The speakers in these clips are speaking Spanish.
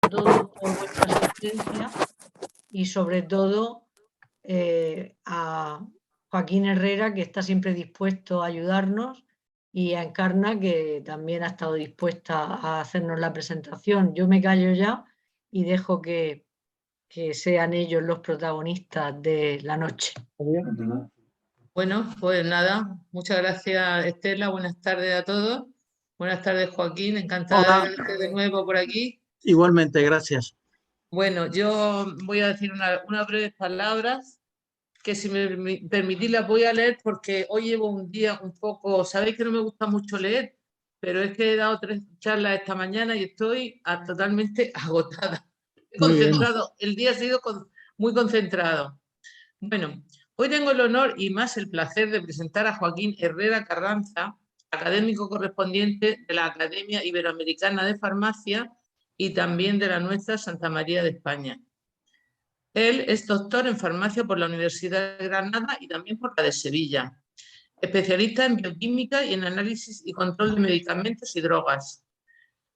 todo por vuestra asistencia y sobre todo a Joaquín Herrera, que está siempre dispuesto a ayudarnos, y a Encarna, que también ha estado dispuesta a hacernos la presentación. Yo me callo ya y dejo que sean ellos los protagonistas de la noche. Bueno, pues nada, muchas gracias Estela, buenas tardes a todos. Buenas tardes Joaquín, encantada de verte de nuevo por aquí. Igualmente, gracias. Bueno, yo voy a decir unas breves palabras que si me permitís las voy a leer porque hoy llevo un día un poco, sabéis que no me gusta mucho leer, pero es que he dado 3 charlas esta mañana y estoy totalmente agotada. He concentrado, el día ha sido muy concentrado. Bueno, hoy tengo el honor y más el placer de presentar a Joaquín Herrera Carranza, académico correspondiente de la Academia Iberoamericana de Farmacia y también de la nuestra Santa María de España. Él es doctor en farmacia por la Universidad de Granada y también por la de Sevilla, especialista en bioquímica y en análisis y control de medicamentos y drogas.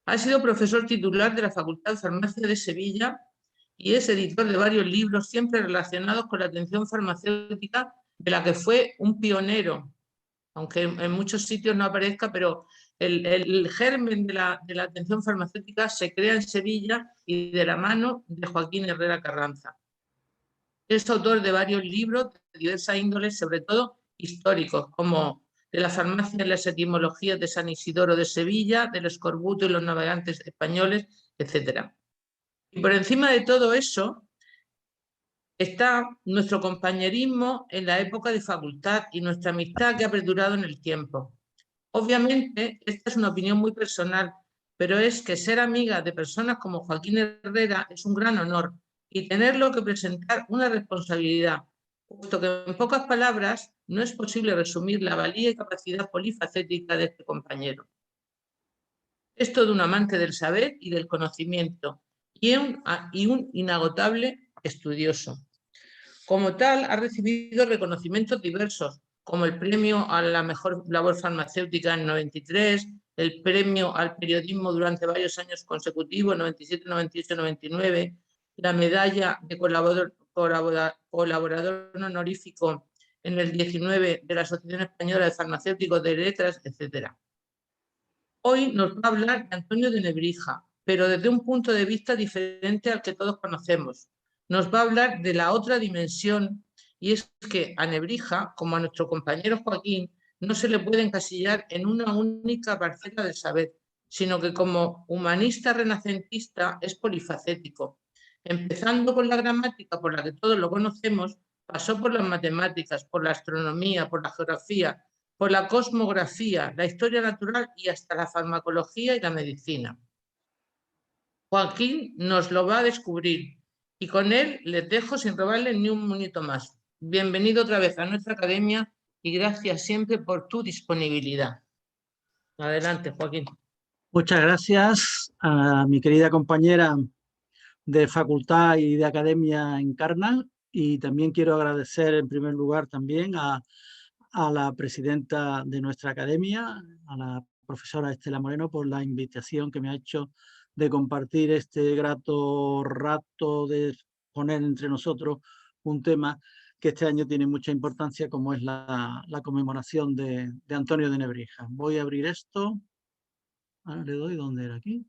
Ha sido profesor titular de la Facultad de Farmacia de Sevilla y es editor de varios libros siempre relacionados con la atención farmacéutica, de la que fue un pionero, aunque en muchos sitios no aparezca, pero el germen de la atención farmacéutica se crea en Sevilla y de la mano de Joaquín Herrera Carranza. Es autor de varios libros de diversas índoles, sobre todo históricos, como de la farmacia en las etimologías de San Isidoro de Sevilla, del escorbuto y los navegantes españoles, etc. Y por encima de todo eso está nuestro compañerismo en la época de facultad y nuestra amistad que ha perdurado en el tiempo. Obviamente, esta es una opinión muy personal, pero es que ser amiga de personas como Joaquín Herrera es un gran honor y tenerlo que presentar una responsabilidad, puesto que en pocas palabras no es posible resumir la valía y capacidad polifacética de este compañero. Es todo un amante del saber y del conocimiento y un inagotable estudioso. Como tal, ha recibido reconocimientos diversos, como el premio a la mejor labor farmacéutica en 93, el premio al periodismo durante varios años consecutivos, 97, 98, 99, la medalla de colaborador honorífico en el 19 de la Asociación Española de Farmacéuticos de Letras, etc. Hoy nos va a hablar de Antonio de Nebrija, pero desde un punto de vista diferente al que todos conocemos. Nos va a hablar de la otra dimensión, y es que a Nebrija, como a nuestro compañero Joaquín, no se le puede encasillar en una única parcela del saber, sino que como humanista renacentista es polifacético. Empezando con la gramática, por la que todos lo conocemos, pasó por las matemáticas, por la astronomía, por la geografía, por la cosmografía, la historia natural y hasta la farmacología y la medicina. Joaquín nos lo va a descubrir y con él les dejo sin robarle ni un minuto más. Bienvenido otra vez a nuestra academia y gracias siempre por tu disponibilidad. Adelante, Joaquín. Muchas gracias a mi querida compañera de facultad y de academia Encarna, y también quiero agradecer en primer lugar también a la presidenta de nuestra academia, a la profesora Estela Moreno, por la invitación que me ha hecho de compartir este grato rato de poner entre nosotros un tema que este año tiene mucha importancia, como es la conmemoración de Antonio de Nebrija. Voy a abrir esto. Ahora le doy, ¿dónde era? ¿Aquí?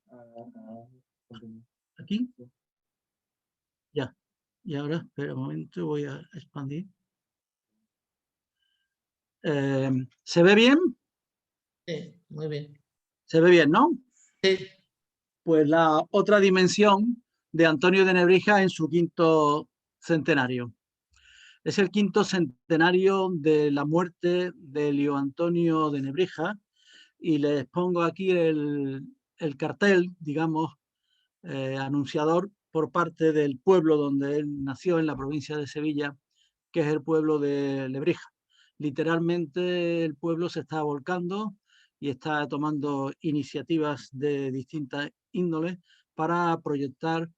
¿Aquí? Ya. Y ahora, espera un momento, voy a expandir. ¿Se ve bien? Sí, muy bien. ¿Se ve bien, no? Sí. Pues la otra dimensión de Antonio de Nebrija en su 5º centenario. Es el 5º centenario de la muerte de Elio Antonio de Nebrija, y les pongo aquí el cartel, digamos, anunciador por parte del pueblo donde él nació, en la provincia de Sevilla, que es el pueblo de Lebrija. Literalmente el pueblo se está volcando y está tomando iniciativas de distintas índoles para proyectar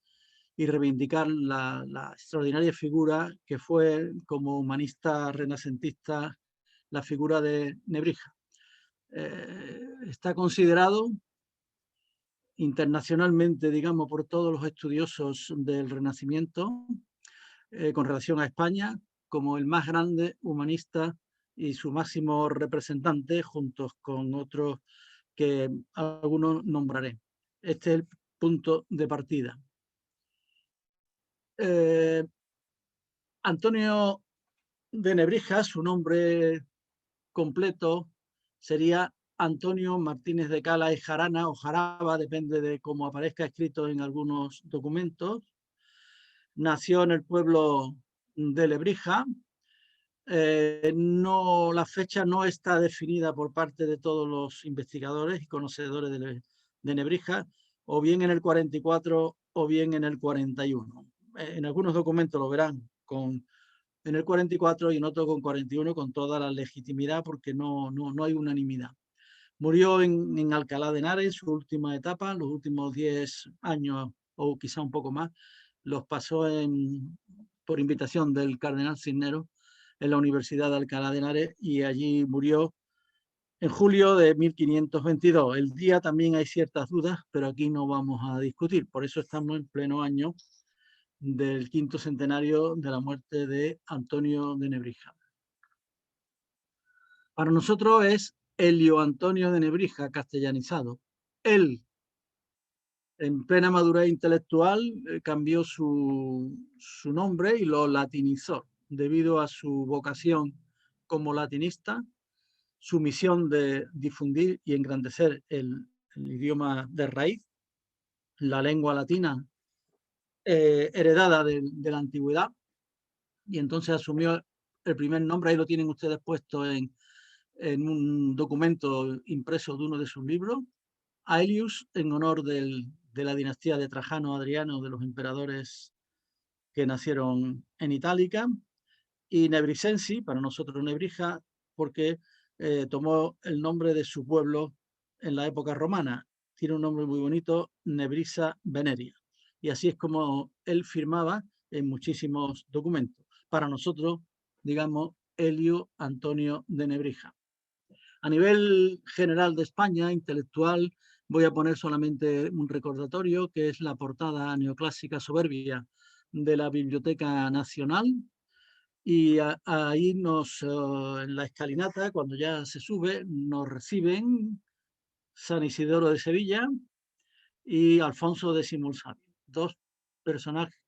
y reivindicar la extraordinaria figura que fue, como humanista renacentista, la figura de Nebrija. Está considerado internacionalmente, digamos, por todos los estudiosos del Renacimiento con relación a España, como el más grande humanista y su máximo representante, juntos con otros que algunos nombraré. Este es el punto de partida. Antonio de Nebrija, su nombre completo sería Antonio Martínez de Cala y Jarana o Jaraba, depende de cómo aparezca escrito en algunos documentos. Nació en el pueblo de Lebrija. La fecha no está definida por parte de todos los investigadores y conocedores de Nebrija, o bien en el 44 o bien en el 41. En algunos documentos lo verán en el 44 y en otros con 41 con toda la legitimidad porque no hay unanimidad. Murió en Alcalá de Henares en su última etapa, los últimos 10 años o quizá un poco más, los pasó por invitación del cardenal Cisneros en la Universidad de Alcalá de Henares y allí murió en julio de 1522. El día también hay ciertas dudas, pero aquí no vamos a discutir. Por eso estamos en pleno año del 5º centenario de la muerte de Antonio de Nebrija. Para nosotros es Elio Antonio de Nebrija castellanizado. Él, en plena madurez intelectual, cambió su nombre y lo latinizó debido a su vocación como latinista, su misión de difundir y engrandecer el idioma de raíz, la lengua latina heredada de la antigüedad, y entonces asumió el primer nombre, ahí lo tienen ustedes puesto en un documento impreso de uno de sus libros, Aelius, en honor de la dinastía de Trajano Adriano, de los emperadores que nacieron en Itálica, y Nebrisensi, para nosotros Nebrija, porque tomó el nombre de su pueblo en la época romana. Tiene un nombre muy bonito, Nebrisa Veneria. Y así es como él firmaba en muchísimos documentos. Para nosotros, digamos, Elio Antonio de Nebrija. A nivel general de España, intelectual, voy a poner solamente un recordatorio, que es la portada neoclásica soberbia de la Biblioteca Nacional. Y ahí en la escalinata, cuando ya se sube, nos reciben San Isidoro de Sevilla y Alfonso de Simulsabio, dos personajes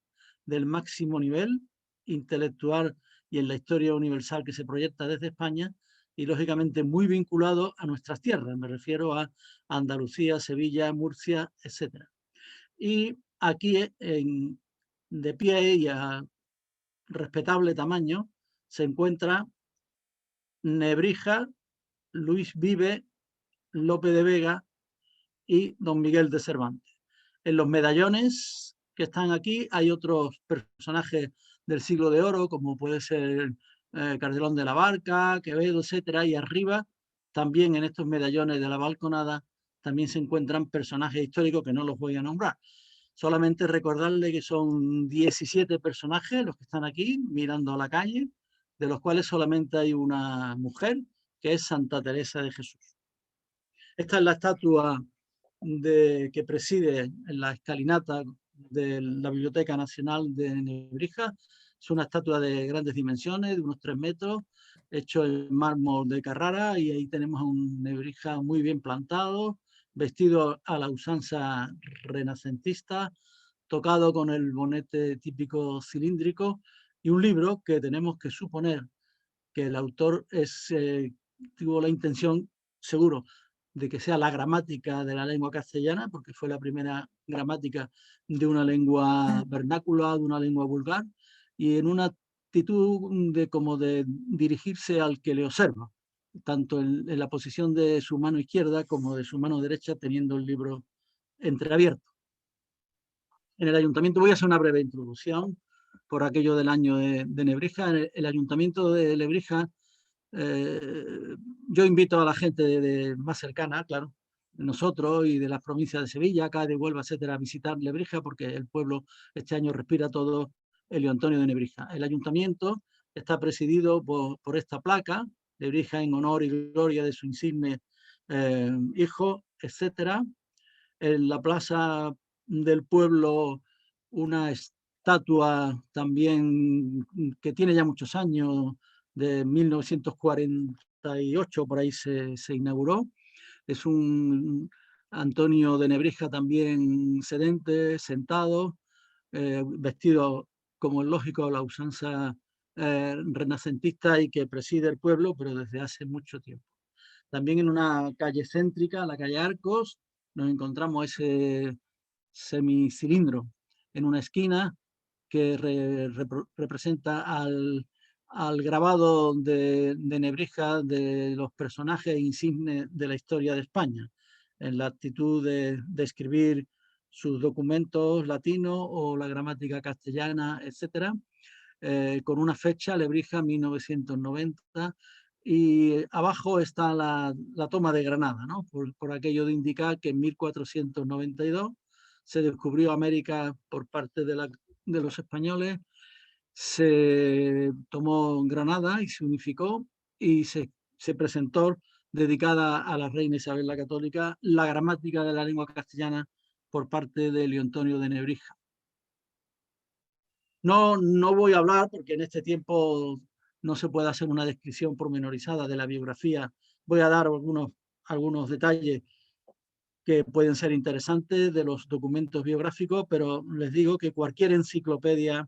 del máximo nivel intelectual y en la historia universal que se proyecta desde España, y lógicamente muy vinculado a nuestras tierras, me refiero a Andalucía, Sevilla, Murcia, etc. Y aquí de pie y a respetable tamaño se encuentra Nebrija, Luis Vive, Lope de Vega y Don Miguel de Cervantes. En los medallones que están aquí hay otros personajes del siglo de oro, como puede ser Cardelón de la Barca, Quevedo, etcétera, y arriba también en estos medallones de la balconada también se encuentran personajes históricos que no los voy a nombrar. Solamente recordarle que son 17 personajes los que están aquí mirando a la calle, de los cuales solamente hay una mujer, que es Santa Teresa de Jesús. Esta es la estatua que preside en la escalinata de la Biblioteca Nacional de Nebrija. Es una estatua de grandes dimensiones, de unos 3 metros, hecho en mármol de Carrara, y ahí tenemos a un Nebrija muy bien plantado, vestido a la usanza renacentista, tocado con el bonete típico cilíndrico, y un libro que tenemos que suponer que el autor tuvo la intención, seguro, de que sea la gramática de la lengua castellana, porque fue la primera gramática de una lengua vernácula, de una lengua vulgar, y en una actitud como de dirigirse al que le observa, tanto en la posición de su mano izquierda como de su mano derecha, teniendo el libro entreabierto. En el ayuntamiento, voy a hacer una breve introducción por aquello del año de Nebrija. El ayuntamiento de Lebrija, yo invito a la gente más cercana, claro, nosotros y de las provincias de Sevilla, Cádiz, Huelva, etcétera, a visitar Lebrija, porque el pueblo este año respira todo Elio Antonio de Nebrija. El ayuntamiento está presidido por esta placa, Lebrija en honor y gloria de su insigne hijo, etcétera. En la plaza del pueblo una estatua también que tiene ya muchos años, de 1948, por ahí se inauguró. Es un Antonio de Nebrija también sedente, sentado, vestido como es lógico la usanza renacentista y que preside el pueblo, pero desde hace mucho tiempo. También en una calle céntrica, la calle Arcos, nos encontramos ese semicilindro en una esquina que representa al grabado de Nebrija de los personajes insignes de la historia de España, en la actitud de escribir sus documentos latinos o la gramática castellana, etcétera, con una fecha, Lebrija 1990, y abajo está la toma de Granada, ¿no? Por aquello de indicar que en 1492 se descubrió América por parte de los españoles, se tomó Granada y se unificó y se presentó dedicada a la reina Isabel la Católica la gramática de la lengua castellana por parte de Elio Antonio de Nebrija. No voy a hablar porque en este tiempo no se puede hacer una descripción pormenorizada de la biografía. Voy a dar algunos detalles que pueden ser interesantes de los documentos biográficos, pero les digo que cualquier enciclopedia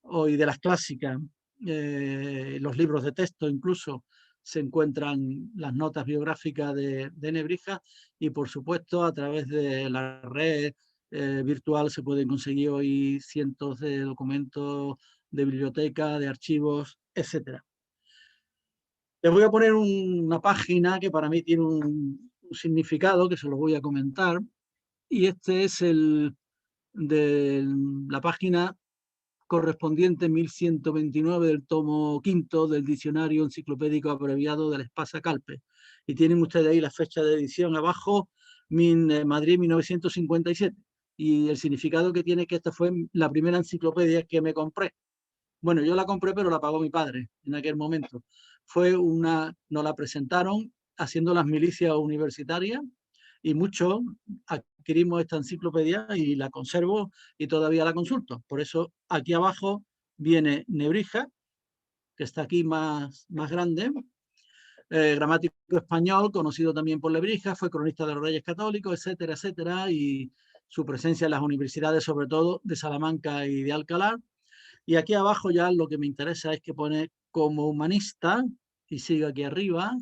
hoy de las clásicas, los libros de texto incluso, se encuentran las notas biográficas de Nebrija y por supuesto a través de la red virtual se pueden conseguir hoy cientos de documentos de biblioteca, de archivos, etc. Les voy a poner una página que para mí tiene un significado que se lo voy a comentar y este es el de la página correspondiente 1129 del tomo quinto del diccionario enciclopédico abreviado del Espasa Calpe. Y tienen ustedes ahí la fecha de edición abajo, Madrid 1957. Y el significado que tiene que esta fue la primera enciclopedia que me compré. Bueno, yo la compré, pero la pagó mi padre en aquel momento. Nos la presentaron haciendo las milicias universitarias y muchos adquirimos esta enciclopedia y la conservo y todavía la consulto. Por eso aquí abajo viene Nebrija, que está aquí más grande, gramático español, conocido también por Lebrija, fue cronista de los Reyes Católicos, etcétera, etcétera, y su presencia en las universidades, sobre todo de Salamanca y de Alcalá. Y aquí abajo ya lo que me interesa es que pone como humanista, y sigue aquí arriba,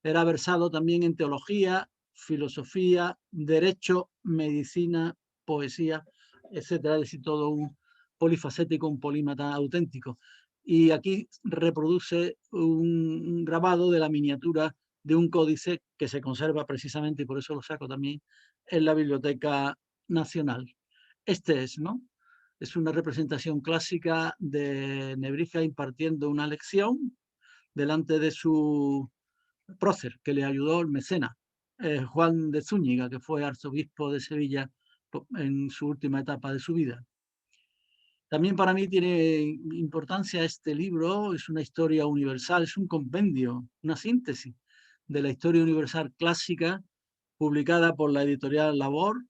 era versado también en teología, filosofía, derecho, medicina, poesía, etcétera, es decir, todo un polifacético, un polímata auténtico. Y aquí reproduce un grabado de la miniatura de un códice que se conserva precisamente, y por eso lo saco también, en la Biblioteca Nacional. Este es, ¿no? Es una representación clásica de Nebrija impartiendo una lección delante de su prócer, que le ayudó, el mecena, Juan de Zúñiga, que fue arzobispo de Sevilla en su última etapa de su vida. También para mí tiene importancia este libro, es una historia universal, es un compendio, una síntesis de la historia universal clásica, publicada por la editorial Labor,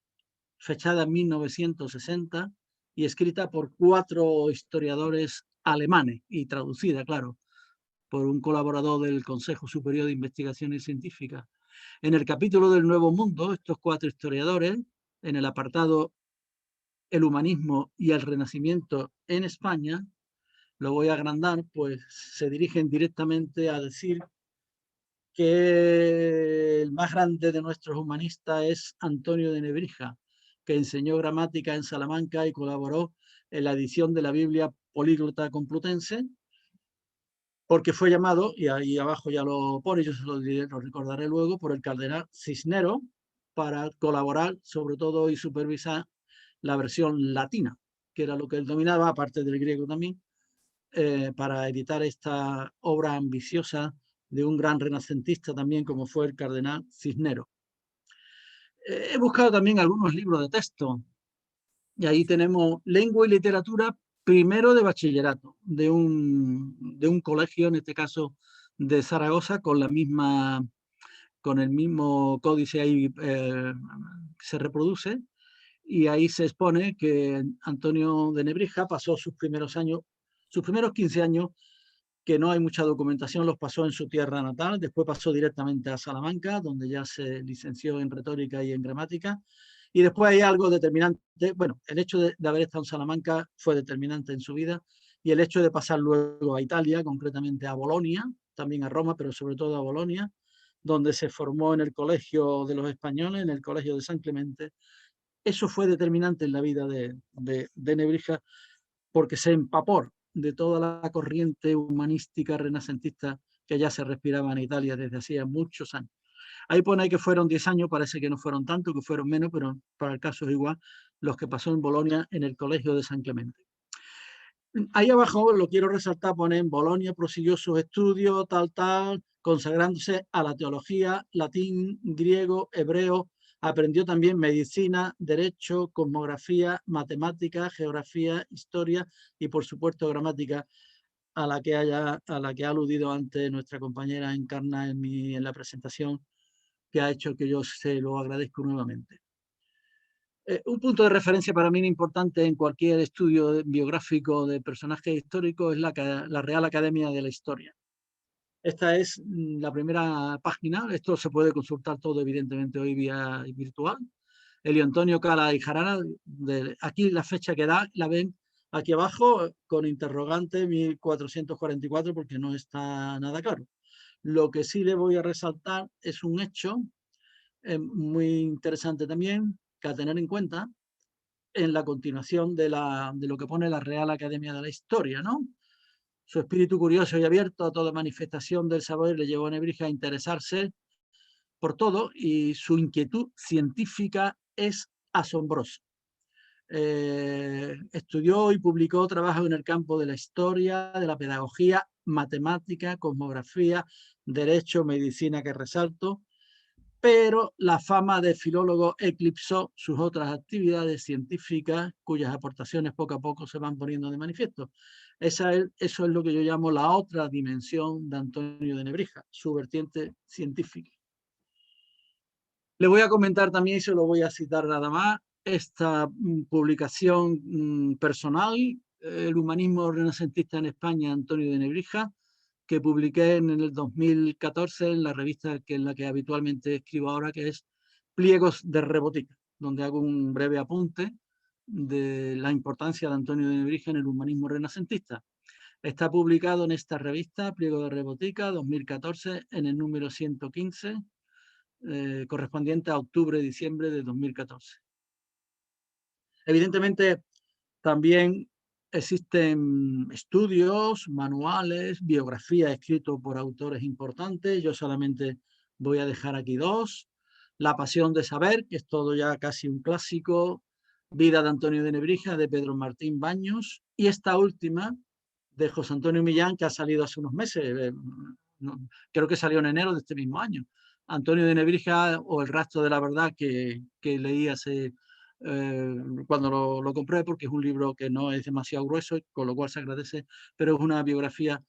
fechada en 1960 y escrita por 4 historiadores alemanes y traducida, claro, por un colaborador del Consejo Superior de Investigaciones Científicas. En el capítulo del Nuevo Mundo, estos 4 historiadores, en el apartado El humanismo y el renacimiento en España, lo voy a agrandar, pues se dirigen directamente a decir que el más grande de nuestros humanistas es Antonio de Nebrija, que enseñó gramática en Salamanca y colaboró en la edición de la Biblia Políglota Complutense, porque fue llamado, y ahí abajo ya lo pone, yo se lo recordaré luego, por el cardenal Cisnero para colaborar sobre todo y supervisar la versión latina, que era lo que él dominaba, aparte del griego también, para editar esta obra ambiciosa de un gran renacentista también como fue el cardenal Cisnero. He buscado también algunos libros de texto y ahí tenemos Lengua y Literatura primero de bachillerato, de un colegio, en este caso de Zaragoza, con la misma con el mismo códice ahí se reproduce, y ahí se expone que Antonio de Nebrija pasó sus primeros 15 años, que no hay mucha documentación, los pasó en su tierra natal, después pasó directamente a Salamanca, donde ya se licenció en retórica y en gramática, y después hay algo determinante, bueno, el hecho de haber estado en Salamanca fue determinante en su vida, y el hecho de pasar luego a Italia, concretamente a Bolonia, también a Roma, pero sobre todo a Bolonia, donde se formó en el Colegio de los Españoles, en el Colegio de San Clemente. Eso fue determinante en la vida de Nebrija, porque se empapó de toda la corriente humanística renacentista que ya se respiraba en Italia desde hacía muchos años. Ahí pone que fueron 10 años, parece que no fueron tanto, que fueron menos, pero para el caso es igual, los que pasó en Bolonia en el Colegio de San Clemente. Ahí abajo lo quiero resaltar, pone en Bolonia prosiguió sus estudios, consagrándose a la teología, latín, griego, hebreo, aprendió también medicina, derecho, cosmografía, matemática, geografía, historia y por supuesto gramática, a la que ha aludido antes nuestra compañera Encarna en la presentación, que ha hecho que yo se lo agradezco nuevamente. Un punto de referencia para mí importante en cualquier estudio biográfico de personajes históricos es la Real Academia de la Historia. Esta es la primera página, esto se puede consultar todo evidentemente hoy vía virtual. Elio Antonio Cala y Jarana, aquí la fecha que da, la ven aquí abajo con interrogante 1444 porque no está nada claro. Lo que sí le voy a resaltar es un hecho muy interesante también, que a tener en cuenta en la continuación de lo que pone la Real Academia de la Historia, ¿no? Su espíritu curioso y abierto a toda manifestación del saber le llevó a Nebrija a interesarse por todo y su inquietud científica es asombrosa. Estudió y publicó trabajos en el campo de la historia, de la pedagogía, matemática, cosmografía, derecho, medicina, que resalto, pero la fama de filólogo eclipsó sus otras actividades científicas, cuyas aportaciones poco a poco se van poniendo de manifiesto. Eso es lo que yo llamo la otra dimensión de Antonio de Nebrija, su vertiente científica. Le voy a comentar también, y se lo voy a citar nada más, esta publicación personal, El humanismo renacentista en España, Antonio de Nebrija, que publiqué en el 2014 en la revista en la que habitualmente escribo ahora, que es Pliegos de Rebotica, donde hago un breve apunte de la importancia de Antonio de Nebrija en el humanismo renacentista. Está publicado en esta revista, Pliegos de Rebotica, 2014, en el número 115, correspondiente a octubre-diciembre de 2014. Evidentemente, también existen estudios, manuales, biografías escritos por autores importantes. Yo solamente voy a dejar aquí dos. La pasión de saber, que es todo ya casi un clásico. Vida de Antonio de Nebrija, de Pedro Martín Baños. Y esta última, de José Antonio Millán, que ha salido hace unos meses. Creo que salió en enero de este mismo año. Antonio de Nebrija o El rastro de la verdad, que leí hace cuando lo compré, porque es un libro que no es demasiado grueso, con lo cual se agradece, pero es una biografía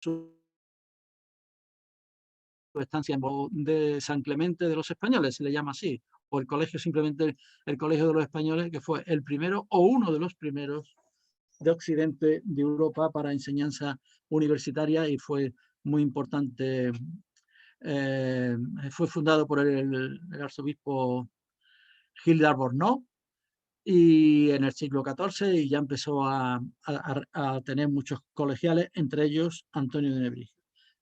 su estancia de San Clemente de los Españoles, se le llama así, o el colegio, simplemente el Colegio de los Españoles, que fue el primero o uno de los primeros de Occidente, de Europa, para enseñanza universitaria, y fue muy importante. Fue fundado por el arzobispo Gil de Albornoz y en el siglo XIV, y ya empezó a tener muchos colegiales, entre ellos Antonio de Nebrija.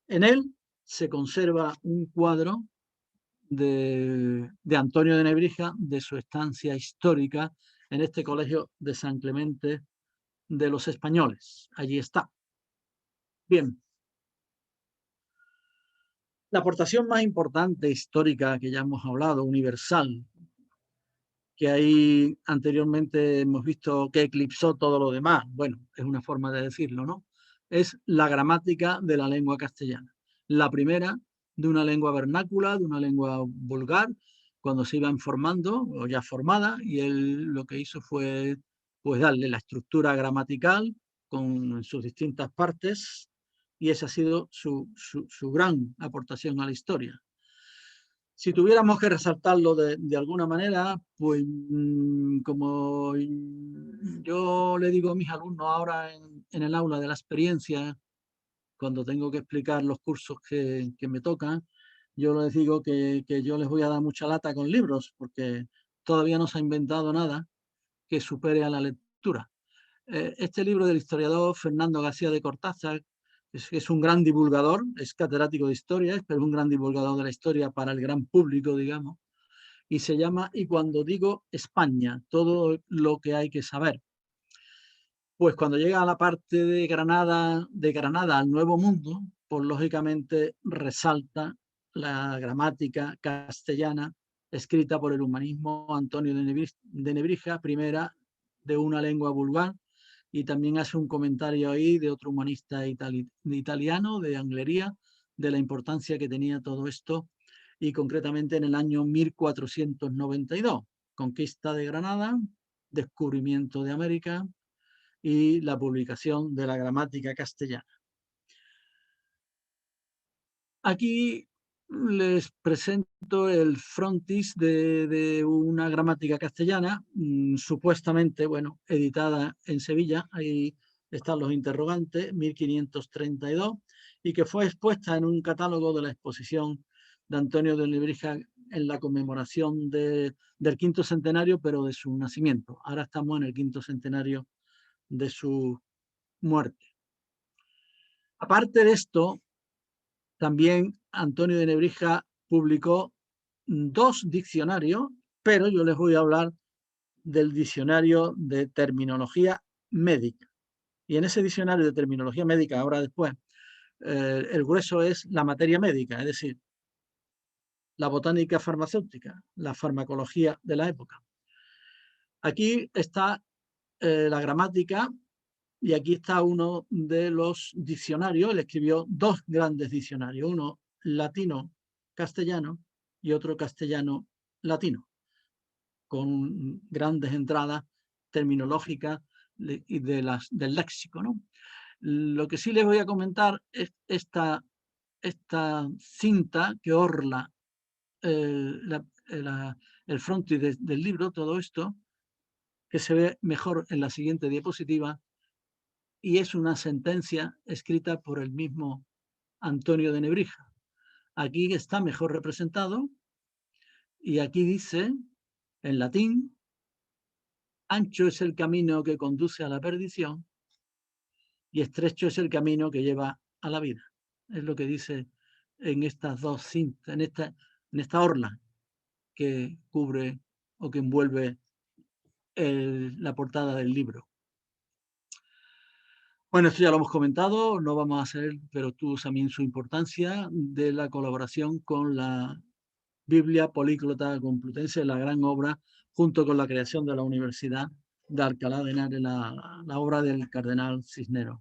En él se conserva un cuadro de Antonio de Nebrija, de su estancia histórica en este colegio de San Clemente de los Españoles. Allí está. Bien. La aportación más importante histórica que ya hemos hablado, universal, que ahí anteriormente hemos visto que eclipsó todo lo demás, bueno, es una forma de decirlo, ¿no? Es la gramática de la lengua castellana. La primera de una lengua vernácula, de una lengua vulgar, cuando se iban formando, o ya formada, y él lo que hizo fue pues darle la estructura gramatical con sus distintas partes, y esa ha sido su gran aportación a la historia. Si tuviéramos que resaltarlo de alguna manera, pues como yo le digo a mis alumnos ahora en el aula de la experiencia, cuando tengo que explicar los cursos que me tocan, yo les digo que yo les voy a dar mucha lata con libros, porque todavía no se ha inventado nada que supere a la lectura. Este libro del historiador Fernando García de Cortázar es un gran divulgador, es catedrático de historia, pero es un gran divulgador de la historia para el gran público, digamos, y se llama Y cuando digo España, todo lo que hay que saber. Pues cuando llega a la parte de Granada al Nuevo Mundo, pues lógicamente resalta la gramática castellana escrita por el humanismo Antonio de Nebrija, primera de una lengua vulgar, y también hace un comentario ahí de otro humanista italiano, de Anglería, de la importancia que tenía todo esto, y concretamente en el año 1492, conquista de Granada, descubrimiento de América y la publicación de la gramática castellana. Aquí les presento el frontis de una gramática castellana, supuestamente, bueno, editada en Sevilla, ahí están los interrogantes, 1532, y que fue expuesta en un catálogo de la exposición de Antonio de Nebrija en la conmemoración del quinto centenario, pero de su nacimiento. Ahora estamos en el quinto centenario de su muerte. Aparte de esto, también Antonio de Nebrija publicó 2 diccionarios, pero yo les voy a hablar del diccionario de terminología médica. Y en ese diccionario de terminología médica, ahora después, el grueso es la materia médica, es decir, la botánica farmacéutica, la farmacología de la época. Aquí está la gramática. Y aquí está uno de los diccionarios. Él escribió 2 grandes diccionarios, uno latino-castellano y otro castellano-latino, con grandes entradas terminológicas y del léxico, ¿no? Lo que sí les voy a comentar es esta cinta que orla el frontis del libro, todo esto, que se ve mejor en la siguiente diapositiva, y es una sentencia escrita por el mismo Antonio de Nebrija. Aquí está mejor representado y aquí dice, en latín, ancho es el camino que conduce a la perdición y estrecho es el camino que lleva a la vida. Es lo que dice en estas 2 cintas, en esta orla que cubre o que envuelve la portada del libro. Bueno, esto ya lo hemos comentado, no vamos a hacer, pero tuvo también su importancia de la colaboración con la Biblia Políglota Complutense, la gran obra, junto con la creación de la Universidad de Alcalá de Henares, la obra del cardenal Cisneros.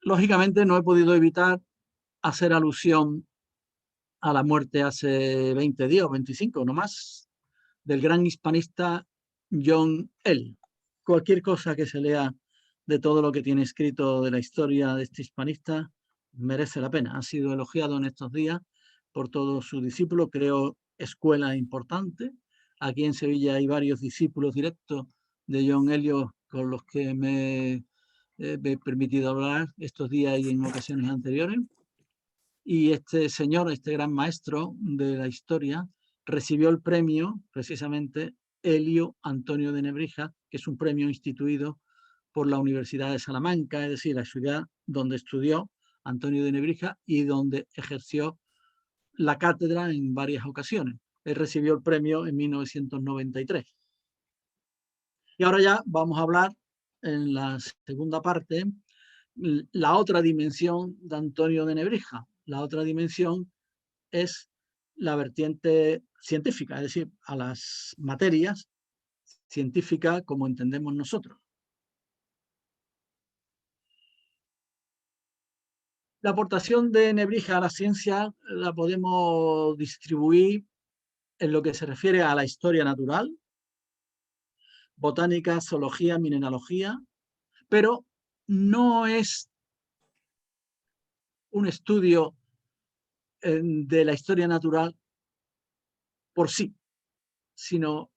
Lógicamente no he podido evitar hacer alusión a la muerte hace 20 días o 25, no más, del gran hispanista John L. Cualquier cosa que se lea de todo lo que tiene escrito de la historia de este hispanista merece la pena. Ha sido elogiado en estos días por todos sus discípulos, creo escuela importante. Aquí en Sevilla hay varios discípulos directos de John Eliot con los que me he permitido hablar estos días y en ocasiones anteriores. Y este señor, este gran maestro de la historia, recibió el premio precisamente Elio Antonio de Nebrija, que es un premio instituido por la Universidad de Salamanca, es decir, la ciudad donde estudió Antonio de Nebrija y donde ejerció la cátedra en varias ocasiones. Él recibió el premio en 1993. Y ahora ya vamos a hablar en la segunda parte la otra dimensión de Antonio de Nebrija. La otra dimensión es la vertiente científica, es decir, a las materias científicas como entendemos nosotros. La aportación de Nebrija a la ciencia la podemos distribuir en lo que se refiere a la historia natural, botánica, zoología, mineralogía, pero no es un estudio de la historia natural por sí, sino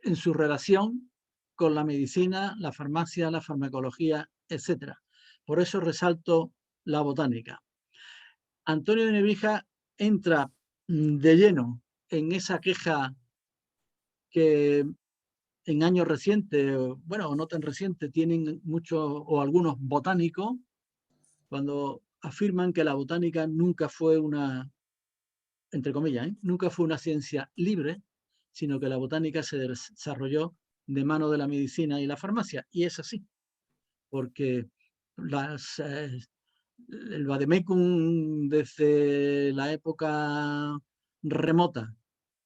en su relación con la medicina, la farmacia, la farmacología, etc. Por eso resalto la botánica. Antonio de Nebrija entra de lleno en esa queja que en años recientes, bueno, no tan recientes, tienen muchos o algunos botánicos cuando afirman que la botánica nunca fue una, entre comillas, nunca fue una ciencia libre, sino que la botánica se desarrolló de mano de la medicina y la farmacia. Y es así, porque el vademecum desde la época remota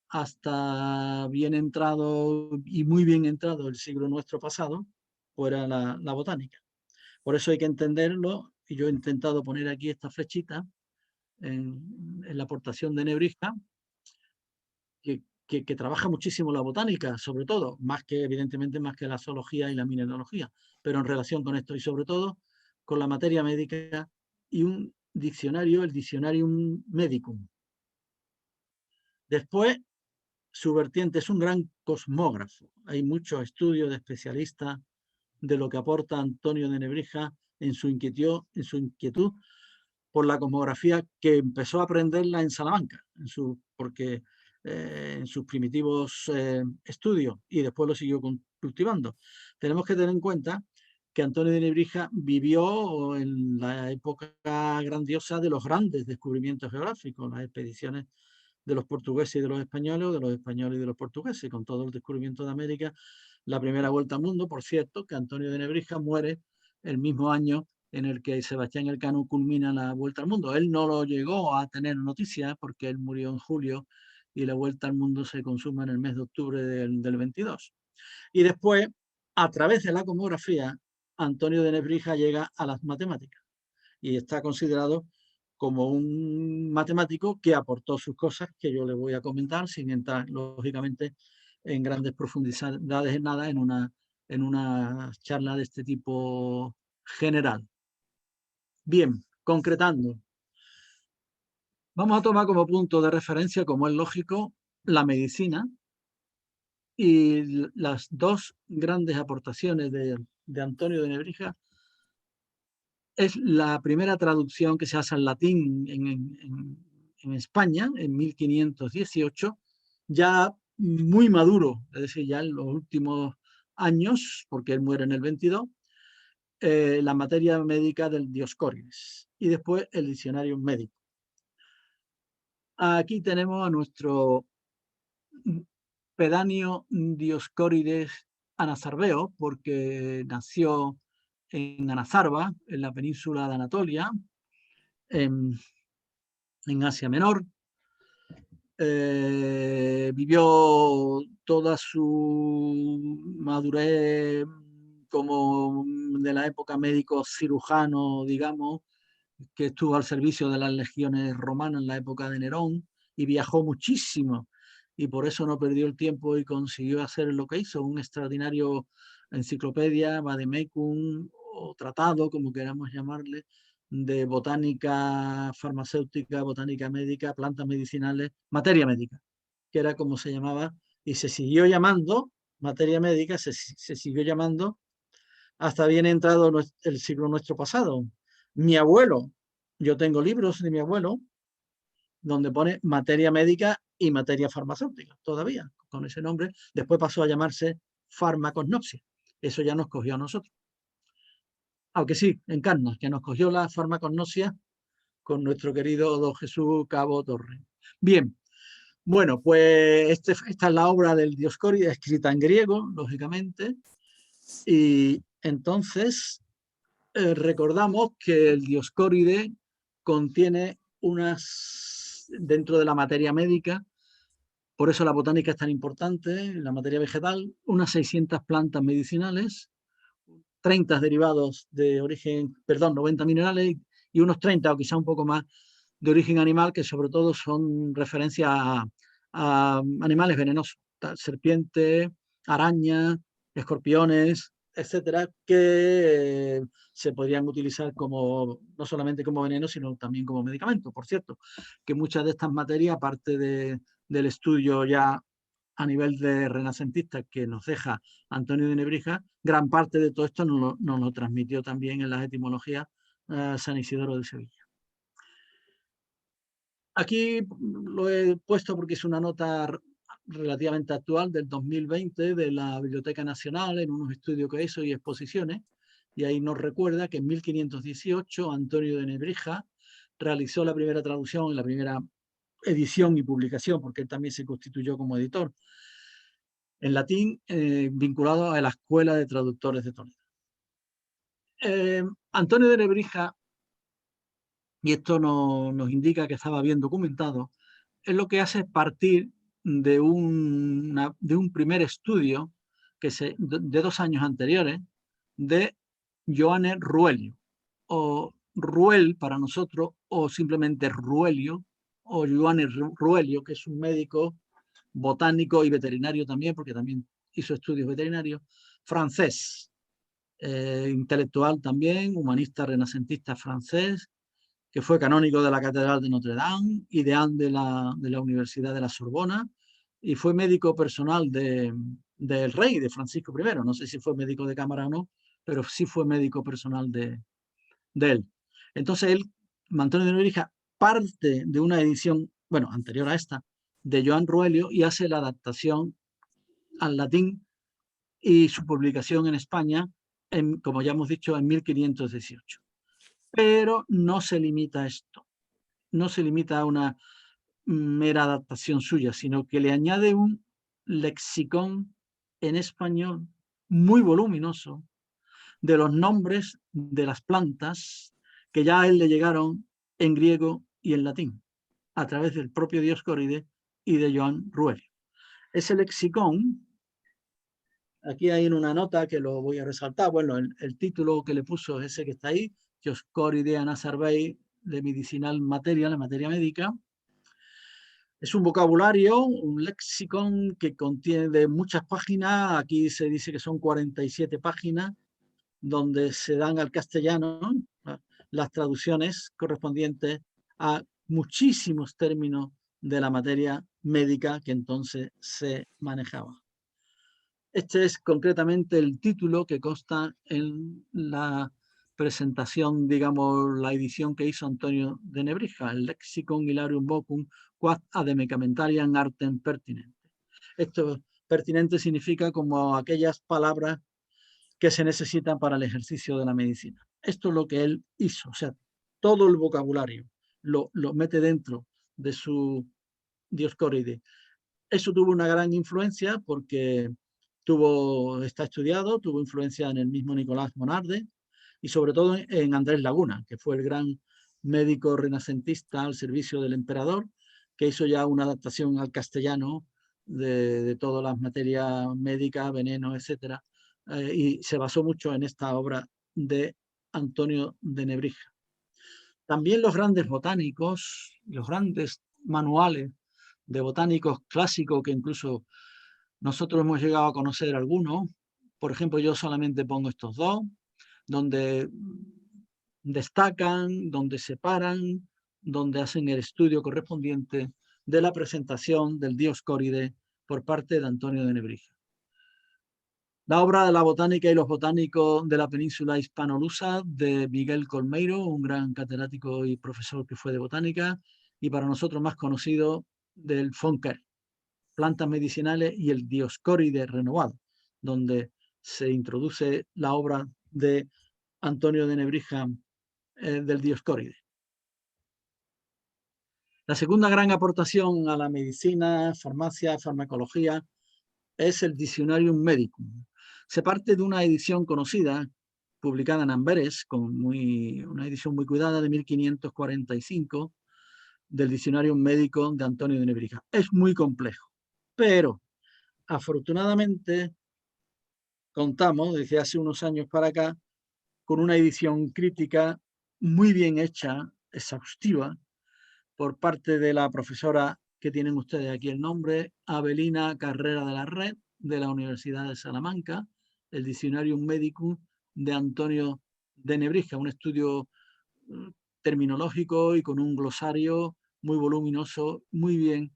hasta bien entrado y muy bien entrado el siglo nuestro pasado, fuera la botánica. Por eso hay que entenderlo, y yo he intentado poner aquí esta flechita en la aportación de Nebrija, que trabaja muchísimo la botánica, sobre todo, más que evidentemente más que la zoología y la mineralogía, pero en relación con esto y sobre todo con la materia médica y un diccionario, el Dictionarium Medicum. Después, su vertiente es un gran cosmógrafo. Hay muchos estudios de especialistas de lo que aporta Antonio de Nebrija en su inquietud por la cosmografía, que empezó a aprenderla en Salamanca, porque en sus primitivos estudios, y después lo siguió cultivando. Tenemos que tener en cuenta que Antonio de Nebrija vivió en la época grandiosa de los grandes descubrimientos geográficos, las expediciones de los portugueses y de los españoles, o de los españoles y de los portugueses, con todo el descubrimiento de América, la primera vuelta al mundo. Por cierto, que Antonio de Nebrija muere el mismo año en el que Sebastián Elcano culmina la vuelta al mundo. Él no lo llegó a tener noticia porque él murió en julio y la vuelta al mundo se consuma en el mes de octubre del 22. Y después, a través de la cosmografía, Antonio de Nebrija llega a las matemáticas y está considerado como un matemático que aportó sus cosas, que yo le voy a comentar sin entrar, lógicamente, en grandes profundidades en nada, en una charla de este tipo general. Bien, concretando. Vamos a tomar como punto de referencia, como es lógico, la medicina y las dos grandes aportaciones de Antonio de Nebrija. Es la primera traducción que se hace al latín en España, en 1518, ya muy maduro, es decir, ya en los últimos años, porque él muere en el 22, la materia médica del Dioscórides y después el diccionario médico. Aquí tenemos a nuestro pedáneo Dioscórides Anazarbeo, porque nació en Anazarba, en la península de Anatolia, en Asia Menor. Vivió toda su madurez como de la época médico cirujano, digamos, que estuvo al servicio de las legiones romanas en la época de Nerón y viajó muchísimo, y por eso no perdió el tiempo y consiguió hacer lo que hizo, un extraordinario enciclopedia, vademecum o tratado, como queramos llamarle, de botánica farmacéutica, botánica médica, plantas medicinales, materia médica, que era como se llamaba, y se siguió llamando materia médica, se siguió llamando hasta bien entrado el siglo nuestro pasado. Mi abuelo, yo tengo libros de mi abuelo, donde pone materia médica y materia farmacéutica, todavía con ese nombre. Después pasó a llamarse farmacognosia. Eso ya nos cogió a nosotros. Aunque sí, encarna, que nos cogió la farmacognosia con nuestro querido don Jesús Cabo Torre. Bien, bueno, pues esta es la obra del Dioscórides, escrita en griego, lógicamente, y entonces recordamos que el Dioscórides contiene dentro de la materia médica, por eso la botánica es tan importante, la materia vegetal, unas 600 plantas medicinales, 30 derivados de origen, 90 minerales y unos 30 o quizá un poco más de origen animal, que sobre todo son referencia a animales venenosos, serpientes, arañas, escorpiones, etcétera, que se podrían utilizar como, no solamente como veneno, sino también como medicamento. Por cierto, que muchas de estas materias, aparte del estudio ya a nivel de renacentista que nos deja Antonio de Nebrija, gran parte de todo esto nos lo transmitió también en las etimologías San Isidoro de Sevilla. Aquí lo he puesto porque es una nota relativamente actual del 2020 de la Biblioteca Nacional en unos estudios que hizo y exposiciones, y ahí nos recuerda que en 1518 Antonio de Nebrija realizó la primera traducción, la primera edición y publicación, porque él también se constituyó como editor, en latín, vinculado a la Escuela de Traductores de Toledo. Antonio de Nebrija, y esto nos indica que estaba bien documentado, es lo que hace partir de un primer estudio de 2 años anteriores de Johannes Ruelio, o Ruel para nosotros, o simplemente Ruelio, o Johannes Ruelio, que es un médico botánico y veterinario también, porque también hizo estudios veterinarios, francés, intelectual también, humanista renacentista francés, que fue canónigo de la Catedral de Notre Dame y deán de la Universidad de la Sorbona, y fue médico personal del rey, de Francisco I. No sé si fue médico de cámara o no, pero sí fue médico personal de él. Entonces él, Antonio de Nebrija, parte de una edición, bueno, anterior a esta, de Joan Ruelio, y hace la adaptación al latín y su publicación en España, como ya hemos dicho, en 1518. Pero no se limita a esto, no se limita a una mera adaptación suya, sino que le añade un lexicón en español muy voluminoso de los nombres de las plantas que ya a él le llegaron en griego y en latín, a través del propio Dioscórides y de Joan Ruelio. Ese lexicón, aquí hay una nota que lo voy a resaltar, bueno, el título que le puso es ese que está ahí, Dioscórides Ana Servei de Medicinal Materia, la materia médica. Es un vocabulario, un lexicón que contiene de muchas páginas, aquí se dice que son 47 páginas, donde se dan al castellano las traducciones correspondientes a muchísimos términos de la materia médica que entonces se manejaba. Este es concretamente el título que consta en la presentación, digamos, la edición que hizo Antonio de Nebrija, el Lexicon Hilarium Vocum quad ad medicamentariam artem pertinente. Esto pertinente significa como aquellas palabras que se necesitan para el ejercicio de la medicina. Esto es lo que él hizo, o sea, todo el vocabulario lo mete dentro de su Dioscórides. Eso tuvo una gran influencia porque está estudiado, tuvo influencia en el mismo Nicolás Monarde y sobre todo en Andrés Laguna, que fue el gran médico renacentista al servicio del emperador, que hizo ya una adaptación al castellano de todas las materias médicas, veneno, etcétera, y se basó mucho en esta obra de Antonio de Nebrija. También los grandes botánicos, los grandes manuales de botánicos clásicos que incluso nosotros hemos llegado a conocer algunos, por ejemplo, yo solamente pongo estos dos, donde destacan, donde separan, donde hacen el estudio correspondiente de la presentación del Dioscórides por parte de Antonio de Nebrija. La obra de la botánica y los botánicos de la península hispano-lusa de Miguel Colmeiro, un gran catedrático y profesor que fue de botánica, y para nosotros más conocido del Fonker, plantas medicinales y el Dioscórides renovado, donde se introduce la obra de Antonio de Nebrija del Dioscórides. La segunda gran aportación a la medicina, farmacia, farmacología es el Dictionarium Medicum. Se parte de una edición conocida, publicada en Amberes, una edición muy cuidada de 1545, del Diccionario Médico de Antonio de Nebrija. Es muy complejo, pero afortunadamente contamos, desde hace unos años para acá, con una edición crítica muy bien hecha, exhaustiva, por parte de la profesora que tienen ustedes aquí el nombre, Avelina Carrera de la Red, de la Universidad de Salamanca, el Dictionarium Medicum de Antonio de Nebrija, un estudio terminológico y con un glosario muy voluminoso, muy bien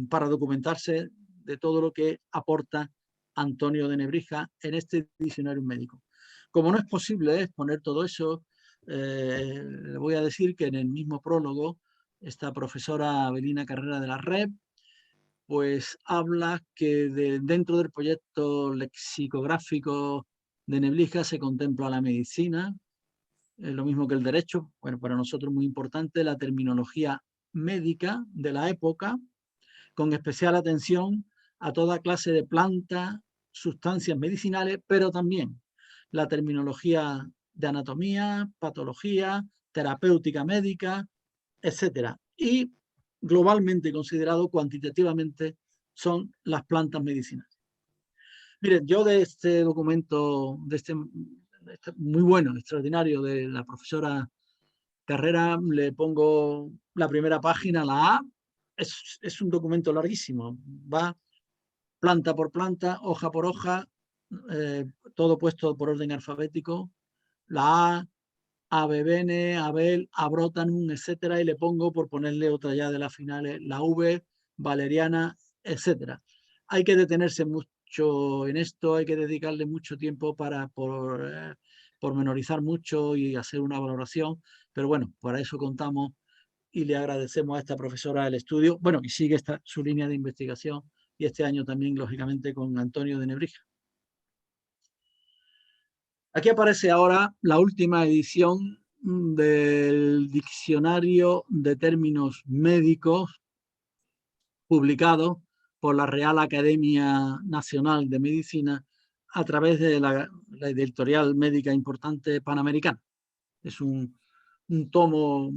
para documentarse de todo lo que aporta Antonio de Nebrija en este diccionario médico. Como no es posible exponer todo eso, le voy a decir que en el mismo prólogo esta profesora Avelina Carrera de la Red pues habla que dentro del proyecto lexicográfico de Nebrija se contempla la medicina, lo mismo que el derecho. Bueno, para nosotros muy importante la terminología médica de la época, con especial atención a toda clase de plantas, sustancias medicinales, pero también la terminología de anatomía, patología, terapéutica médica, etcétera. Y globalmente considerado cuantitativamente son las plantas medicinales. Miren, yo de este documento, muy bueno, extraordinario, de la profesora Carrera, le pongo la primera página, la A. Es un documento larguísimo, va planta por planta, hoja por hoja, todo puesto por orden alfabético, la A, Abebene, Abel, Abrotanum, etcétera, y le pongo, por ponerle otra ya de las finales, la V, Valeriana, etcétera. Hay que detenerse mucho en esto, hay que dedicarle mucho tiempo para pormenorizar mucho y hacer una valoración, pero bueno, para eso contamos y le agradecemos a esta profesora el estudio, bueno, y sigue su línea de investigación, y este año también, lógicamente, con Antonio de Nebrija. Aquí aparece ahora la última edición del Diccionario de Términos Médicos, publicado por la Real Academia Nacional de Medicina a través de la editorial médica importante Panamericana. Es un tomo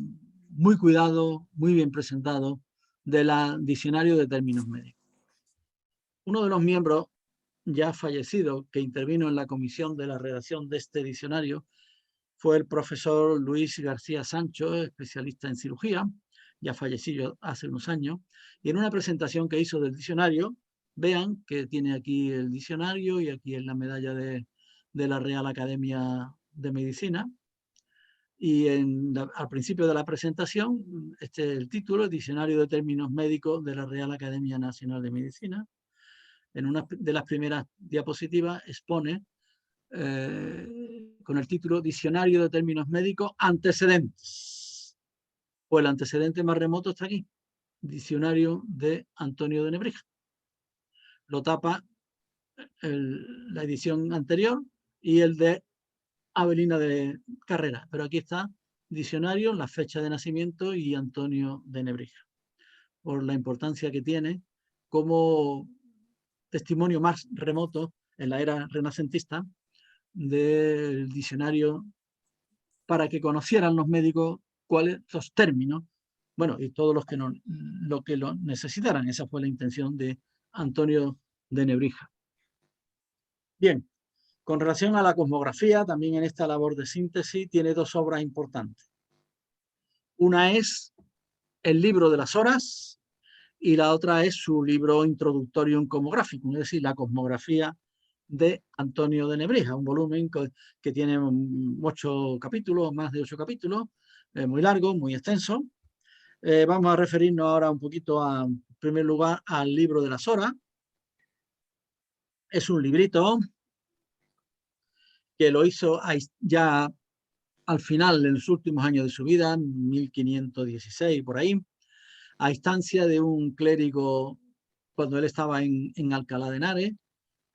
muy cuidado, muy bien presentado, del Diccionario de Términos Médicos. Uno de los miembros ya fallecido que intervino en la comisión de la redacción de este diccionario fue el profesor Luis García Sancho, especialista en cirugía, ya fallecido hace unos años, y en una presentación que hizo del diccionario, vean que tiene aquí el diccionario y aquí es la medalla de la Real Academia de Medicina, y al principio de la presentación, este es el título, Diccionario de Términos Médicos de la Real Academia Nacional de Medicina. En una de las primeras diapositivas expone con el título Diccionario de Términos Médicos Antecedentes. Pues el antecedente más remoto está aquí, Diccionario de Antonio de Nebrija. Lo tapa la edición anterior y el de Avelina de Carrera, pero aquí está diccionario, la fecha de nacimiento y Antonio de Nebrija, por la importancia que tiene como testimonio más remoto en la era renacentista del diccionario para que conocieran los médicos cuáles los términos, bueno, y todos los que lo necesitaran. Esa fue la intención de Antonio de Nebrija. Bien, con relación a la cosmografía, también en esta labor de síntesis tiene dos obras importantes. Una es el libro de las horas y la otra es su libro Introductorium Cosmográficum, es decir, la cosmografía de Antonio de Nebrija, un volumen que tiene 8 capítulos, más de 8 capítulos, muy largo, muy extenso. Vamos a referirnos ahora un poquito, en primer lugar, al libro de las horas. Es un librito que lo hizo ya al final, en los últimos años de su vida, 1516, por ahí, a instancia de un clérigo cuando él estaba en Alcalá de Henares,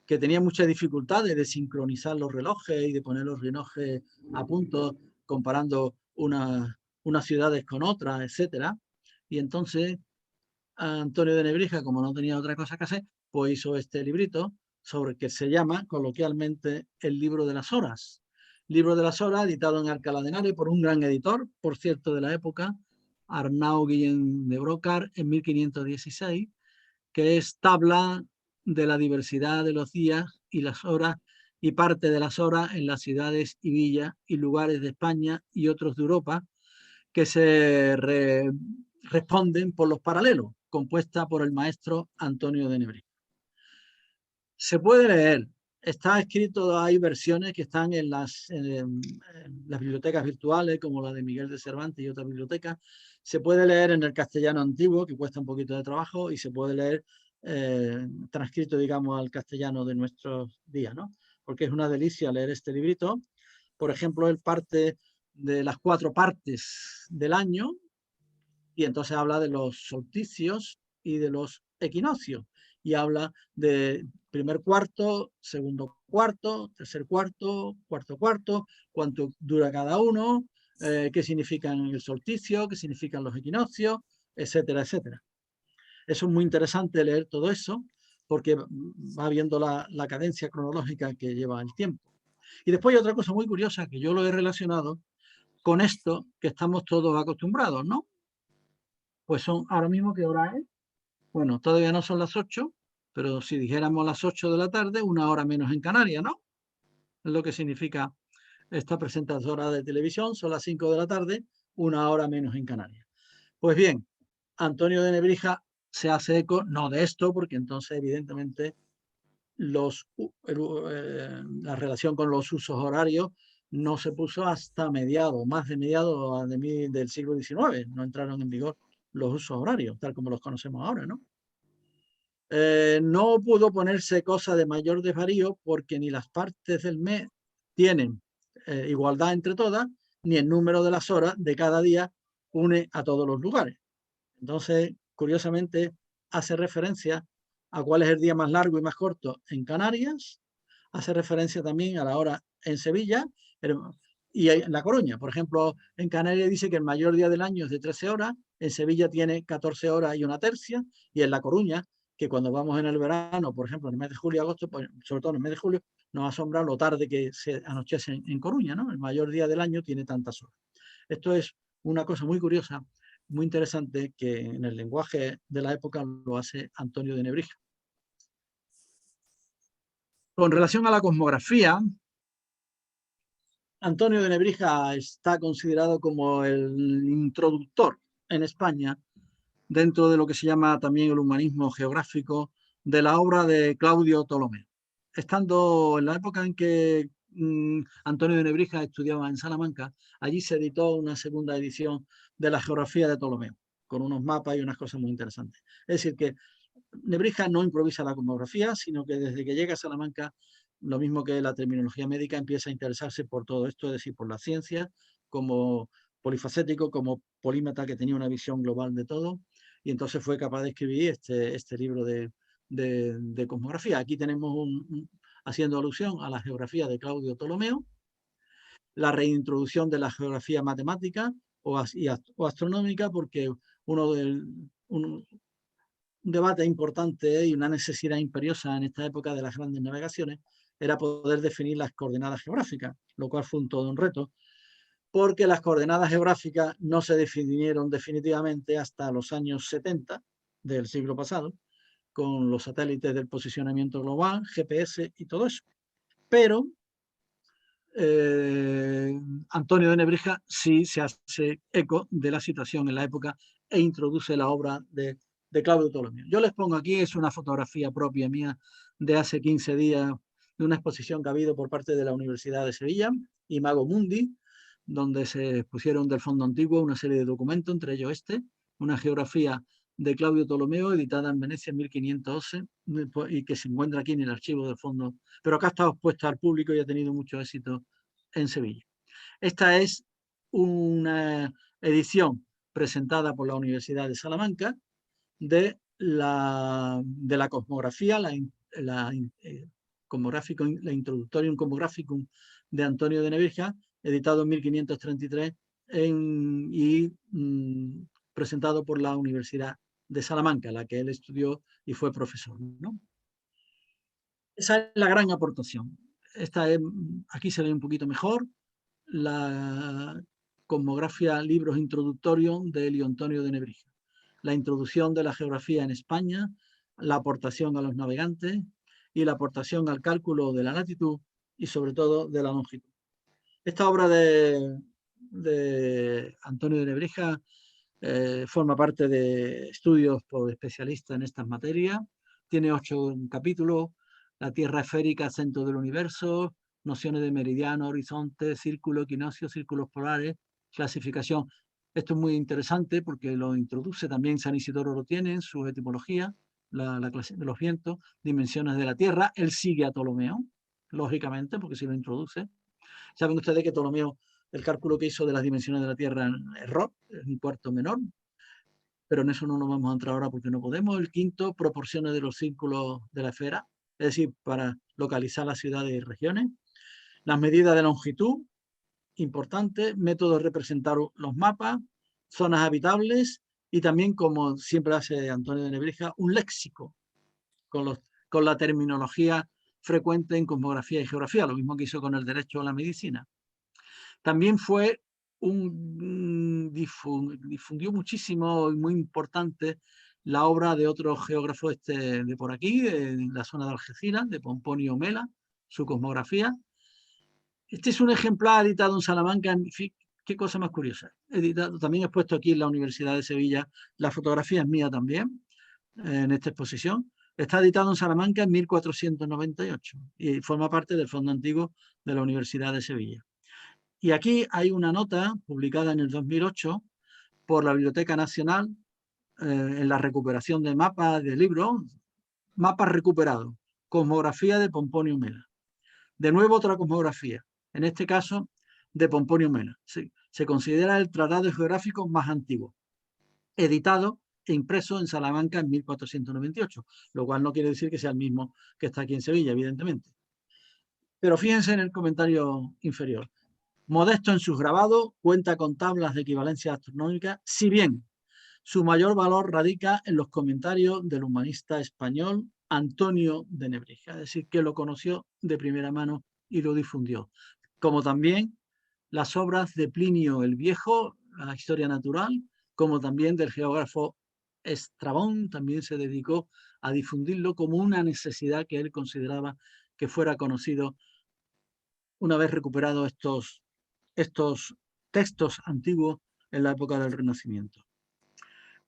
que tenía muchas dificultades de sincronizar los relojes y de poner los relojes a punto, comparando unas ciudades con otras, etcétera. Y entonces Antonio de Nebrija, como no tenía otra cosa que hacer, pues hizo este librito sobre que se llama coloquialmente el libro de las horas. Libro de las horas, editado en Alcalá de Henares por un gran editor, por cierto, de la época, Arnau Guillén de Brocar, en 1516, que es tabla de la diversidad de los días y las horas y parte de las horas en las ciudades y villas y lugares de España y otros de Europa, que se responden por los paralelos, compuesta por el maestro Antonio de Nebrija. Se puede leer, está escrito, hay versiones que están en las bibliotecas virtuales, como la de Miguel de Cervantes y otras bibliotecas. Se puede leer en el castellano antiguo, que cuesta un poquito de trabajo, y se puede leer transcrito, digamos, al castellano de nuestros días, ¿no? Porque es una delicia leer este librito. Por ejemplo, él parte de las 4 partes del año, y entonces habla de los solsticios y de los equinoccios, y habla de primer cuarto, segundo cuarto, tercer cuarto, cuarto cuarto, cuánto dura cada uno, qué significan el solsticio, qué significan los equinoccios, etcétera, etcétera. Eso es muy interesante leer todo eso, porque va viendo la cadencia cronológica que lleva el tiempo. Y después hay otra cosa muy curiosa, que yo lo he relacionado con esto que estamos todos acostumbrados, ¿no? Pues son, ahora mismo, ¿qué hora es? Bueno, todavía no son las 8, pero si dijéramos las 8 de la tarde, 1 hora menos en Canarias, ¿no? Es lo que significa esta presentadora de televisión, son las 5 de la tarde, 1 hora menos en Canarias. Pues bien, Antonio de Nebrija se hace eco, no de esto, porque entonces evidentemente la relación con los usos horarios no se puso hasta mediados, más de mediados del siglo XIX, no entraron en vigor los usos horarios, tal como los conocemos ahora, ¿no? No pudo ponerse cosa de mayor desvarío porque ni las partes del mes tienen igualdad entre todas, ni el número de las horas de cada día une a todos los lugares. Entonces, curiosamente, hace referencia a cuál es el día más largo y más corto en Canarias, hace referencia también a la hora en Sevilla y en La Coruña. Por ejemplo, en Canarias dice que el mayor día del año es de 13 horas, en Sevilla tiene 14 horas y una tercia, y en La Coruña, que cuando vamos en el verano, por ejemplo, en el mes de julio y agosto, pues, sobre todo en el mes de julio, nos asombra lo tarde que se anochece en Coruña, ¿no? El mayor día del año tiene tantas horas. Esto es una cosa muy curiosa, muy interesante, que en el lenguaje de la época lo hace Antonio de Nebrija. Con relación a la cosmografía, Antonio de Nebrija está considerado como el introductor en España dentro de lo que se llama también el humanismo geográfico de la obra de Claudio Ptolomeo. Estando en la época en que Antonio de Nebrija estudiaba en Salamanca, allí se editó una segunda edición de la geografía de Ptolomeo, con unos mapas y unas cosas muy interesantes. Es decir, que Nebrija no improvisa la cosmografía, sino que desde que llega a Salamanca, lo mismo que la terminología médica, empieza a interesarse por todo esto, es decir, por la ciencia, como polifacético, como polímata que tenía una visión global de todo, y entonces fue capaz de escribir este libro de cosmografía. Aquí tenemos haciendo alusión a la geografía de Claudio Ptolomeo, la reintroducción de la geografía matemática o astronómica, porque un debate importante y una necesidad imperiosa en esta época de las grandes navegaciones era poder definir las coordenadas geográficas, lo cual fue todo un reto, porque las coordenadas geográficas no se definieron definitivamente hasta los años 70 del siglo pasado, con los satélites del posicionamiento global, GPS y todo eso. Pero Antonio de Nebrija sí se hace eco de la situación en la época e introduce la obra de Claudio Ptolomeo. Yo les pongo aquí, es una fotografía propia mía de hace 15 días, de una exposición que ha habido por parte de la Universidad de Sevilla, Imago Mundi, donde se pusieron del fondo antiguo una serie de documentos, entre ellos una geografía de Claudio Ptolomeo, editada en Venecia en 1511, y que se encuentra aquí en el archivo del fondo, pero acá está expuesta al público y ha tenido mucho éxito en Sevilla. Esta es una edición presentada por la Universidad de Salamanca de la cosmografía, la Introductorium Cosmographicum de Antonio de Nebrija, editado en 1533 y presentado por la Universidad de Salamanca, la que él estudió y fue profesor, ¿no? Esa es la gran aportación. Aquí se ve un poquito mejor la cosmografía, libros introductorios de Elio Antonio de Nebrija. La introducción de la geografía en España, la aportación a los navegantes y la aportación al cálculo de la latitud y sobre todo de la longitud. Esta obra de Antonio de Nebrija forma parte de estudios por especialistas en estas materias. Tiene 8 capítulos: la Tierra esférica, centro del universo, nociones de meridiano, horizonte, círculo, equinoccio, círculos polares, clasificación. Esto es muy interesante porque lo introduce también, San Isidoro lo tiene en su etimología, la clase de los vientos, dimensiones de la Tierra. Él sigue a Ptolomeo, lógicamente, porque si lo introduce. Saben ustedes que Ptolomeo, el cálculo que hizo de las dimensiones de la Tierra, error, es un cuarto menor, pero en eso no nos vamos a entrar ahora porque no podemos. El quinto, proporciones de los círculos de la esfera, es decir, para localizar las ciudades y regiones. Las medidas de longitud, importante, método de representar los mapas, zonas habitables y también, como siempre hace Antonio de Nebrija, un léxico con la terminología frecuente en cosmografía y geografía, lo mismo que hizo con el derecho a la medicina. También fue difundió muchísimo y muy importante la obra de otro geógrafo de por aquí, de la zona de Algeciras, de Pomponio Mela, su cosmografía. Este es un ejemplar editado en Salamanca. En fin, qué cosa más curiosa. Editado, también he puesto aquí en la Universidad de Sevilla. La fotografía es mía también, en esta exposición. Está editado en Salamanca en 1498 y forma parte del Fondo Antiguo de la Universidad de Sevilla. Y aquí hay una nota publicada en el 2008 por la Biblioteca Nacional en la recuperación de mapas de libros, mapas recuperados, cosmografía de Pomponio Mela. De nuevo otra cosmografía, en este caso de Pomponio Mela. Se considera el tratado geográfico más antiguo, editado e impreso en Salamanca en 1498, lo cual no quiere decir que sea el mismo que está aquí en Sevilla, evidentemente. Pero fíjense en el comentario inferior. Modesto en sus grabados, cuenta con tablas de equivalencia astronómica, si bien su mayor valor radica en los comentarios del humanista español Antonio de Nebrija, es decir, que lo conoció de primera mano y lo difundió, como también las obras de Plinio el Viejo, la historia natural, como también del geógrafo Estrabón, también se dedicó a difundirlo como una necesidad que él consideraba que fuera conocido una vez recuperados estos textos antiguos en la época del Renacimiento.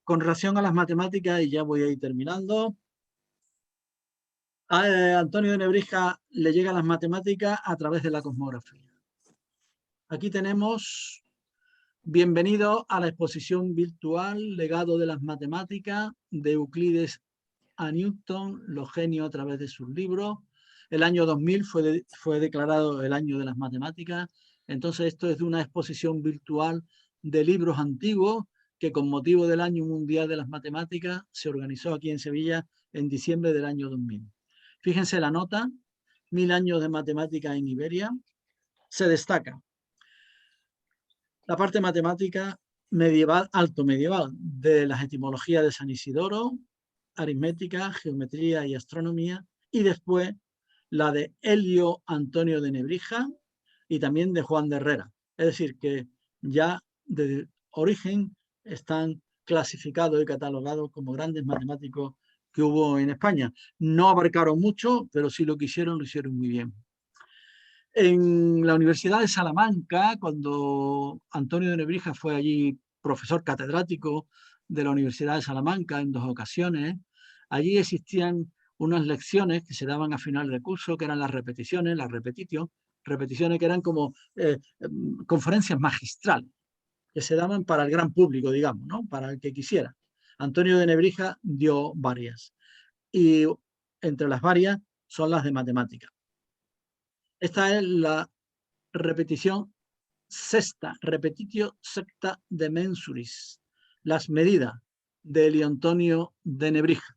Con relación a las matemáticas, y ya voy a ir terminando, a Antonio de Nebrija le llegan las matemáticas a través de la cosmografía. Aquí tenemos, bienvenido a la exposición virtual Legado de las Matemáticas, de Euclides a Newton, los genios a través de sus libros. El año 2000 fue declarado el año de las matemáticas. Entonces esto es de una exposición virtual de libros antiguos que con motivo del Año Mundial de las Matemáticas se organizó aquí en Sevilla en diciembre del año 2000. Fíjense la nota, 1000 años de matemáticas en Iberia. Se destaca la parte matemática medieval, alto medieval, de las etimologías de San Isidoro, aritmética, geometría y astronomía, y después la de Helio Antonio de Nebrija y también de Juan de Herrera. Es decir, que ya de origen están clasificados y catalogados como grandes matemáticos que hubo en España. No abarcaron mucho, pero sí lo hicieron muy bien. En la Universidad de Salamanca, cuando Antonio de Nebrija fue allí profesor catedrático de la Universidad de Salamanca en 2 ocasiones, allí existían unas lecciones que se daban a final de curso, que eran las repeticiones, las repeticiones que eran como conferencias magistrales, que se daban para el gran público, digamos, ¿no? Para el que quisiera. Antonio de Nebrija dio varias, y entre las varias son las de matemáticas. Esta es la repetición sexta, repetitio sexta de mensuris, las medidas de Helio Antonio de Nebrija.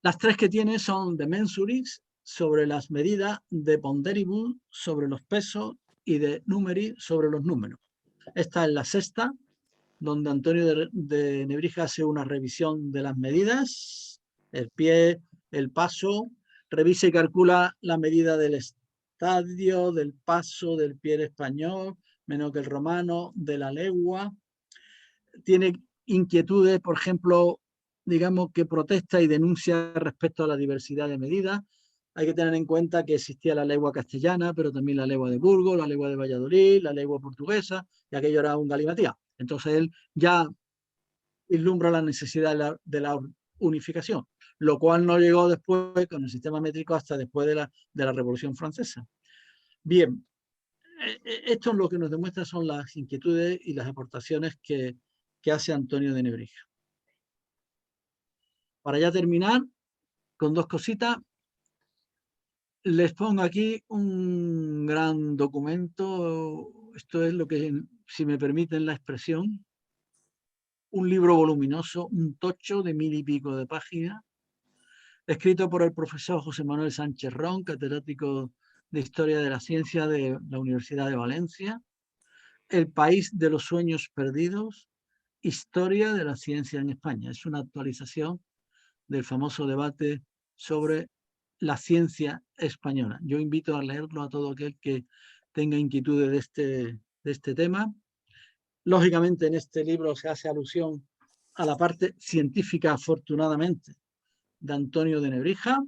Las 3 que tiene son de mensuris, sobre las medidas, de ponderibus, sobre los pesos, y de numeri, sobre los números. Esta es la sexta, donde Antonio de Nebrija hace una revisión de las medidas, el pie, el paso, revisa y calcula la medida del estadio, del paso, del pie español, menos que el romano, de la legua. Tiene inquietudes, por ejemplo, digamos, que protesta y denuncia respecto a la diversidad de medidas. hay que tener en cuenta que existía la lengua castellana, pero también la lengua de Burgos, la lengua de Valladolid, la lengua portuguesa, y aquello era un galimatía. Entonces él ya vislumbra la necesidad de la unificación, lo cual no llegó después con el sistema métrico hasta después de la Revolución Francesa. Bien, esto es lo que nos demuestra son las inquietudes y las aportaciones que hace Antonio de Nebrija. Para ya terminar, con dos cositas, les pongo aquí un gran documento. Esto es lo que, si me permiten la expresión, un libro voluminoso, un tocho de 1000 y pico de páginas, escrito por el profesor José Manuel Sánchez Ron, catedrático de Historia de la Ciencia de la Universidad de Valencia. El país de los sueños perdidos, historia de la ciencia en España. Es una actualización del famoso debate sobre la ciencia española. Yo invito a leerlo a todo aquel que tenga inquietudes de este tema. Lógicamente en este libro se hace alusión a la parte científica, afortunadamente, de Antonio de Nebrija,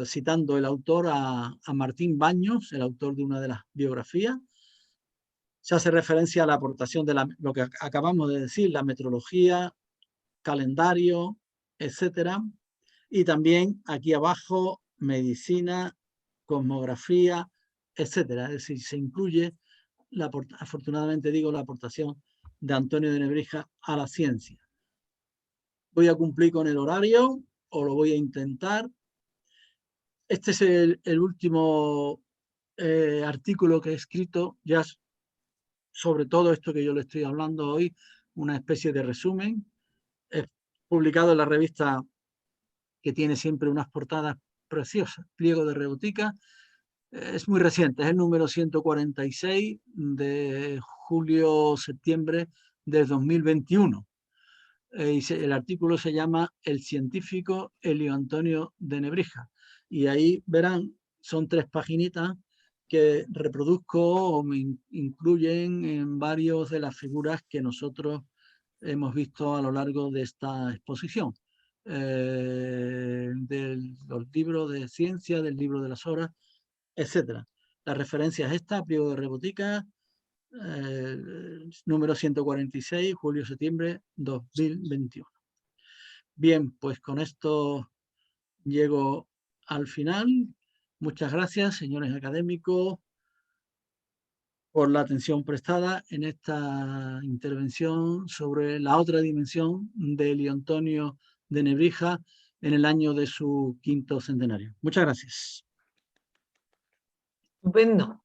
citando el autor a Martín Baños, el autor de una de las biografías. Se hace referencia a la aportación de lo que acabamos de decir, la metrología, calendario, etcétera. Y también aquí abajo, medicina, cosmografía, etcétera. Es decir, se incluye, afortunadamente digo, la aportación de Antonio de Nebrija a la ciencia. Voy a cumplir con el horario, o lo voy a intentar. Este es el último artículo que he escrito, ya sobre todo esto que yo le estoy hablando hoy, una especie de resumen. He publicado en la revista que tiene siempre unas portadas preciosas, Pliego de Rebotica. Es muy reciente, es el número 146 de julio-septiembre de 2021. El artículo se llama El científico Elio Antonio de Nebrija. Y ahí verán, son 3 paginitas que reproduzco o me incluyen en varias de las figuras que nosotros hemos visto a lo largo de esta exposición. De los libros de ciencia, del libro de las horas, etcétera. La referencia es esta, Pliego de Rebotica, número 146, julio-septiembre 2021. Bien, pues con esto llego al final. Muchas gracias, señores académicos, por la atención prestada en esta intervención sobre la otra dimensión de Elio Antonio de Nebrija en el año de su 5º centenario. Muchas gracias. Estupendo.